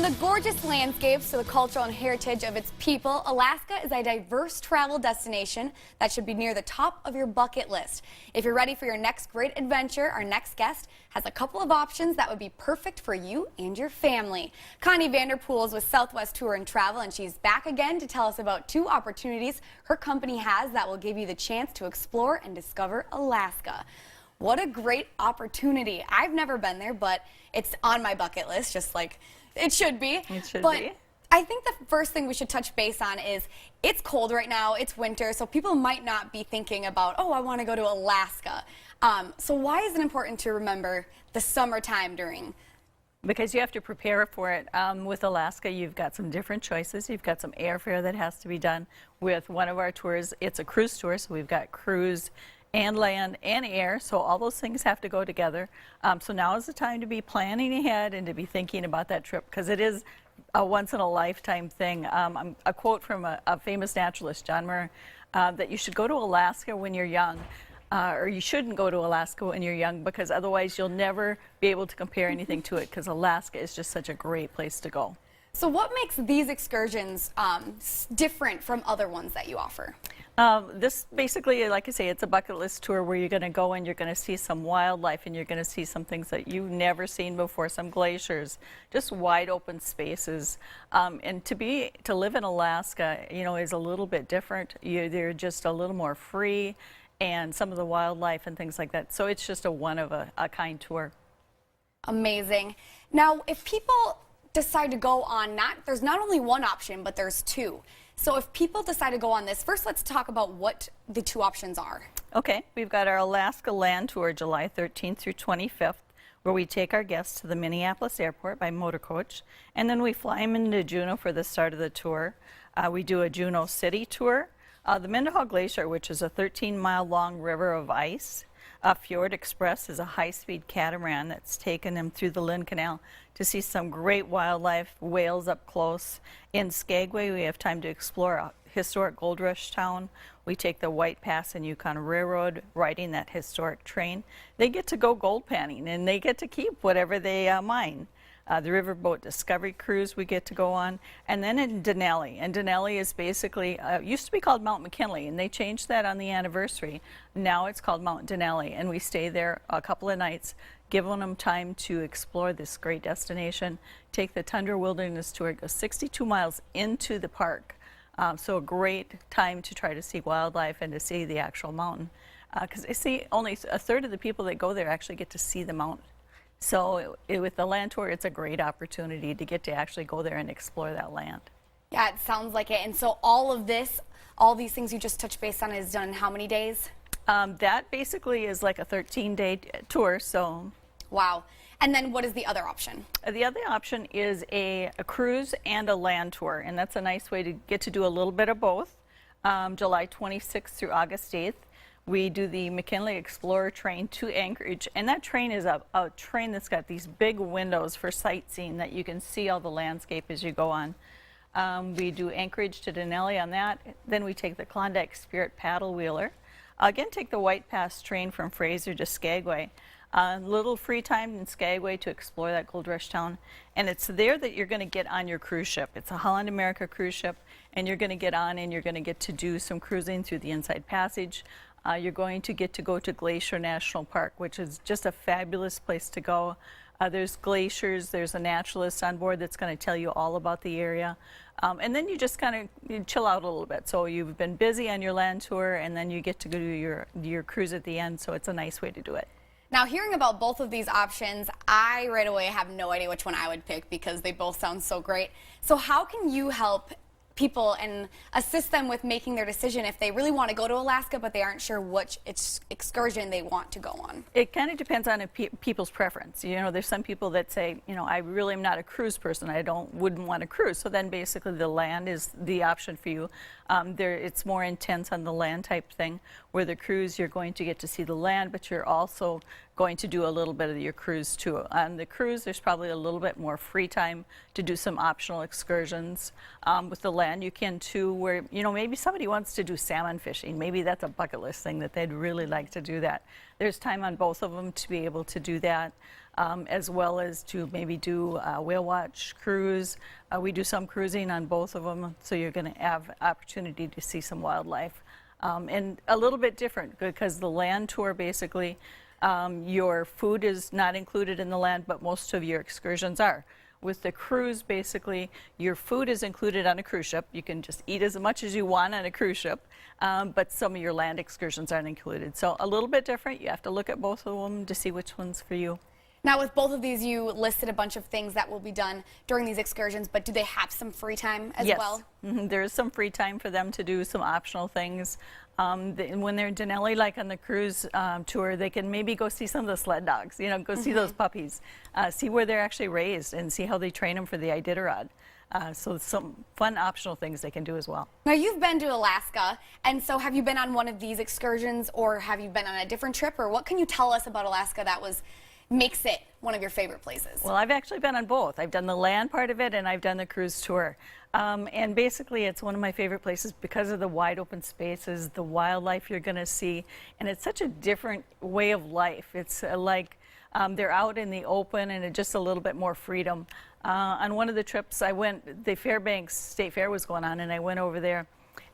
the gorgeous landscapes to the cultural and heritage of its people, Alaska is a diverse travel destination that should be near the top of your bucket list. If you're ready for your next great adventure, our next guest has a couple of options that would be perfect for you and your family. Connie Vanderpool is with Southwest Tour and Travel, and she's back again to tell us about two opportunities her company has that will give you the chance to explore and discover Alaska. What a great opportunity. I've never been there, but it's on my bucket list, just like it should be. It should but be. I think the first thing we should touch base on is it's cold right now, it's winter, so people might not be thinking about, oh, I want to go to Alaska. So why is it important to remember the summertime during? Because you have to prepare for it. With Alaska, you've got some different choices. You've got some airfare that has to be done. With one of our tours, it's a cruise tour, so we've got cruise and land and air, so all those things have to go together. So now is the time to be planning ahead and to be thinking about that trip, because it is a once-in-a-lifetime thing. A quote from a famous naturalist, John Muir, that you should go to Alaska when you're young, or you shouldn't go to Alaska when you're young, because otherwise you'll never be able to compare anything to it, because Alaska is just such a great place to go. So what makes these excursions different from other ones that you offer? This basically, like I say, it's a bucket list tour where you're going to go and you're going to see some wildlife and you're going to see some things that you've never seen before, some glaciers, just wide open spaces. And to live in Alaska, you know, is a little bit different. They're just a little more free, and some of the wildlife and things like that. So it's just a one-of-a-kind tour. Amazing. Now, if people decide to go on, there's not only one option, but there's two. So if people decide to go on this, first let's talk about what the two options are. Okay, we've got our Alaska Land Tour July 13th through 25th, where we take our guests to the Minneapolis airport by motor coach, and then we fly them into Juneau for the start of the tour. We do a Juneau City tour, the Mendenhall Glacier, which is a 13-mile long river of ice. Fjord Express is a high-speed catamaran that's taken them through the Lynn Canal to see some great wildlife, whales up close. In Skagway, we have time to explore a historic gold rush town. We take the White Pass and Yukon Railroad, riding that historic train. They get to go gold panning, and they get to keep whatever they mine. The Riverboat Discovery Cruise we get to go on, and then in Denali. And Denali is basically, used to be called Mount McKinley, and they changed that on the anniversary. Now it's called Mount Denali, and we stay there a couple of nights, giving them time to explore this great destination. Take the Tundra Wilderness Tour, it goes 62 miles into the park. So a great time to try to see wildlife and to see the actual mountain. Because I see only a third of the people that go there actually get to see the mountain. So with the land tour, it's a great opportunity to get to actually go there and explore that land. Yeah, it sounds like it. And so all these things you just touched base on is done in how many days? That basically is like a 13-day tour. So. Wow. And then what is the other option? The other option is a cruise and a land tour, and that's a nice way to get to do a little bit of both. July 26th through August 8th. We do the McKinley Explorer train to Anchorage, and that train is a train that's got these big windows for sightseeing that you can see all the landscape as you go on. We do Anchorage to Denali on that. Then we take the Klondike Spirit paddle wheeler. Again, take the White Pass train from Fraser to Skagway. Little free time in Skagway to explore that gold rush town, and it's there that you're going to get on your cruise ship. It's a Holland America cruise ship, and you're going to get on and you're going to get to do some cruising through the Inside Passage. You're going to get to go to Glacier National Park, which is just a fabulous place to go. There's glaciers, there's a naturalist on board that's going to tell you all about the area. And then you just kind of chill out a little bit. So you've been busy on your land tour, and then you get to go to your cruise at the end, so it's a nice way to do it. Now, hearing about both of these options, I right away have no idea which one I would pick because they both sound so great. So how can you help people and assist them with making their decision if they really want to go to Alaska but they aren't sure which excursion they want to go on? It kind of depends on people's preference. You know, there's some people that say, you know, I really am not a cruise person. I wouldn't want to cruise. So then basically the land is the option for you. It's more intense on the land type thing, where the cruise you're going to get to see the land, but you're also going to do a little bit of your cruise too. On the cruise, there's probably a little bit more free time to do some optional excursions. With the land, you can too, where, you know, maybe somebody wants to do salmon fishing. Maybe that's a bucket list thing that they'd really like to do that. There's time on both of them to be able to do that, as well as to maybe do a whale watch cruise. We do some cruising on both of them, so you're going to have opportunity to see some wildlife. And a little bit different because the land tour basically, your food is not included in the land, but most of your excursions are. With the cruise, basically, your food is included on a cruise ship. You can just eat as much as you want on a cruise ship, but some of your land excursions aren't included. So a little bit different. You have to look at both of them to see which one's for you. Now, with both of these, you listed a bunch of things that will be done during these excursions, but do they have some free time as well? Yes, there is some free time for them to do some optional things. When they're in Denali, like on the cruise tour, they can maybe go see some of the sled dogs, you know, go see those puppies, see where they're actually raised and see how they train them for the Iditarod. So some fun optional things they can do as well. Now, you've been to Alaska, and so have you been on one of these excursions, or have you been on a different trip, or what can you tell us about Alaska that makes it one of your favorite places? Well, I've actually been on both. I've done the land part of it and I've done the cruise tour. And basically it's one of my favorite places because of the wide open spaces, the wildlife you're going to see, and it's such a different way of life. It's like they're out in the open and it's just a little bit more freedom. On one of the trips I went, the Fairbanks State Fair was going on, and I went over there.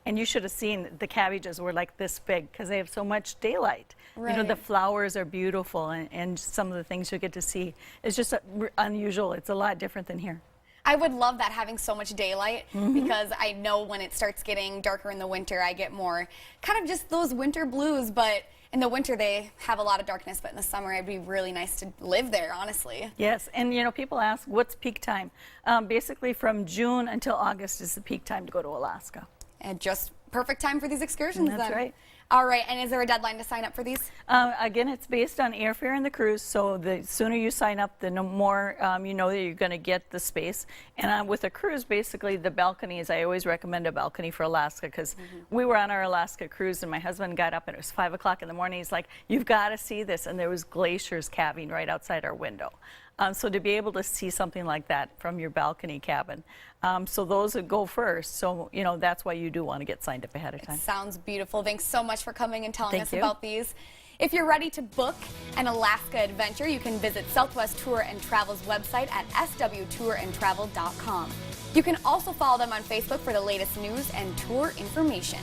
And you should have seen the cabbages were like this big because they have so much daylight. Right. You know, the flowers are beautiful, and some of the things you get to see is just unusual. It's a lot different than here. I would love that, having so much daylight, because I know when it starts getting darker in the winter, I get more kind of just those winter blues. But in the winter, they have a lot of darkness, but in the summer, it'd be really nice to live there, honestly. Yes, and you know, people ask, what's peak time? Basically, from June until August is the peak time to go to Alaska. And just perfect time for these excursions then. That's right. All right, and is there a deadline to sign up for these? Again, it's based on airfare and the cruise, so the sooner you sign up, the more you know that you're going to get the space. And with a cruise, basically, the balconies, I always recommend a balcony for Alaska, because we were on our Alaska cruise, and my husband got up, and it was 5 o'clock in the morning. He's like, you've got to see this, and there was glaciers calving right outside our window. So to be able to see something like that from your balcony cabin. So those would go first. So, you know, that's why you do want to get signed up ahead of time. Sounds beautiful. Thanks so much for coming and telling us you. about these. If you're ready to book an Alaska adventure, you can visit Southwest Tour and Travel's website at swtourandtravel.com. You can also follow them on Facebook for the latest news and tour information.